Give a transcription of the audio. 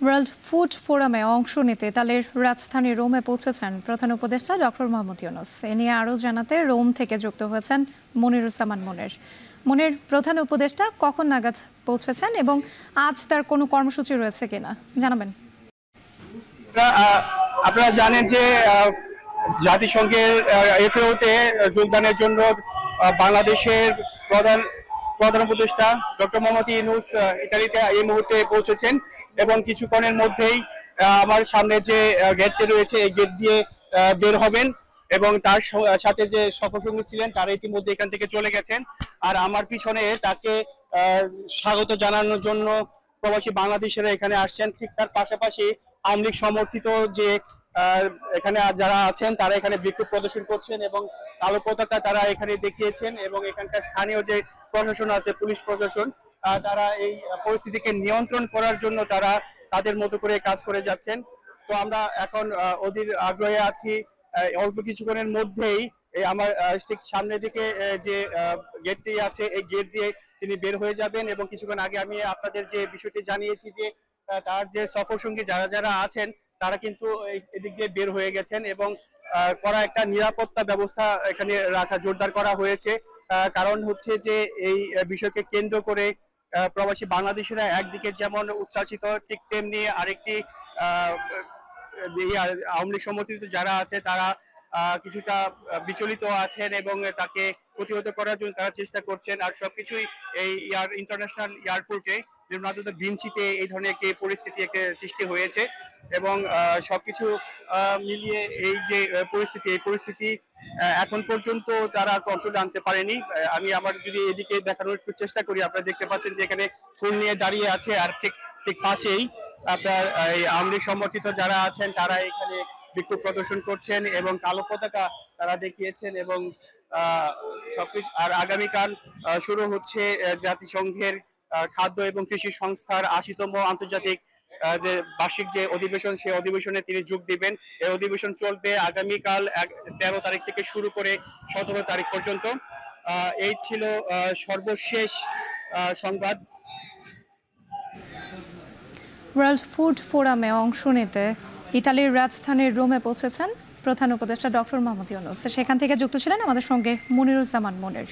World food ফোরামে অংশ নিতে ইতালির রাজধানী রোমে পৌঁছেছেন প্রধান উপদেষ্টা ডক্টর মোহাম্মদ ইউনূস। এ নিয়ে আরও জানাতে রোম থেকে যুক্ত হয়েছেন মনিরুজ্জামান মনির। মনির, প্রধান উপদেষ্টা কখন নাগাদ পৌঁছেছেন এবং আজ তার কোনো কর্মসূচি রয়েছে কিনা জানাবেন। আপনারা জানেন যে জাতিসংঘের এফএওতে যোগদানের জন্য বাংলাদেশের প্রধান উপদেষ্টা ডক্টর মোহাম্মদ ইউনূস ইতালিতে এই মুহূর্তে পৌঁছেছেন এবং কিছুক্ষণের মধ্যেই আমার সামনে যে গেটটি রয়েছে এই গেট দিয়ে বের হবেন এবং তার সাথে যে সফরসঙ্গী ছিলেন তারা ইতিমধ্যে এখান থেকে চলে গেছেন। আর আমার পিছনে তাকে স্বাগত জানানোর জন্য প্রবাসী বাংলাদেশিরা এখানে আসছেন। ঠিক তার পাশাপাশি আওয়ামী লীগ সমর্থিত যে এখানে যারা আছেন তারা এখানে বিক্ষোভ প্রদর্শন করছেন এবং কালো পতাকা তারা এখানে দেখিয়েছেন এবং এখানকার স্থানীয় যে প্রশাসন আছে, পুলিশ প্রশাসন, তারা এই পরিস্থিতিকে নিয়ন্ত্রণ করার জন্য তারা তাদের মতো করে কাজ করে যাচ্ছেন। তো আমরা এখন অধীর আগ্রহে আছি অল্প কিছুক্ষণের মধ্যেই আমার ঠিক সামনের দিকে যে গেটটি আছে এই গেট দিয়ে তিনি বের হয়ে যাবেন এবং কিছুক্ষণ আগে আমি আপনাদের যে বিষয়টি জানিয়েছি যে তার যে সফরসঙ্গী যারা যারা আছেন তারা কিন্তু এদিক দিয়ে বের হয়ে গেছেন এবং করা একটা নিরাপত্তা ব্যবস্থা এখানে জোরদার করা হয়েছে। কারণ হচ্ছে যে এই বিষয়কে কেন্দ্র করে প্রবাসী বাংলাদেশিরা একদিকে যেমন উচ্ছ্বাসিত, ঠিক তেমনি আরেকটি আওয়ামী লীগ সমর্থিত যারা আছে তারা কিছুটা বিচলিত আছেন এবং তাকে প্রতিহত করার জন্য তারা চেষ্টা করছেন। আর সবকিছুই এই ইন্টারন্যাশনাল এয়ারপোর্টে বিঞ্চিতে এই ধরনের একটি পরিস্থিতি সৃষ্টি হয়েছে এবং সবকিছু মিলিয়ে এই যে পরিস্থিতি এখন পর্যন্ত তারা কন্ট্রোলে আনতে পারেনি। আমি আমার যদি এদিকে দেখানোর একটু চেষ্টা করি, আপনারা দেখতে পাচ্ছেন যে এখানে ফুল নিয়ে দাঁড়িয়ে আছে আর ঠিক পাশেই আপনার এই আওয়ামী লীগ সমর্থিত যারা আছেন তারা এখানে বিক্ষোভ প্রদর্শন করছেন এবং কালো পতাকা তারা দেখিয়েছেন এবং সবকিছু। আর আগামীকাল শুরু হচ্ছে জাতিসংঘের খাদ্য এবং কৃষি সংস্থার ৮০তম আন্তর্জাতিক যে বার্ষিক যে অধিবেশন, সেই অধিবেশনে তিনি যোগ দিবেন। এই অধিবেশন চলবে আগামীকাল ১৩ তারিখ থেকে শুরু করে ১৭ তারিখ পর্যন্ত। এই ছিল সর্বশেষ সংবাদ। ওয়ার্ল্ড ফুড ফোরামে অংশ নিতে ইতালির রাজধানীর রোমে পৌঁছেছেন প্রধান উপদেষ্টা ডক্টর মোহাম্মদ ইউনূস। সেখান থেকে যুক্ত ছিলেন আমাদের সঙ্গে মনিরুজ্জামান মনির।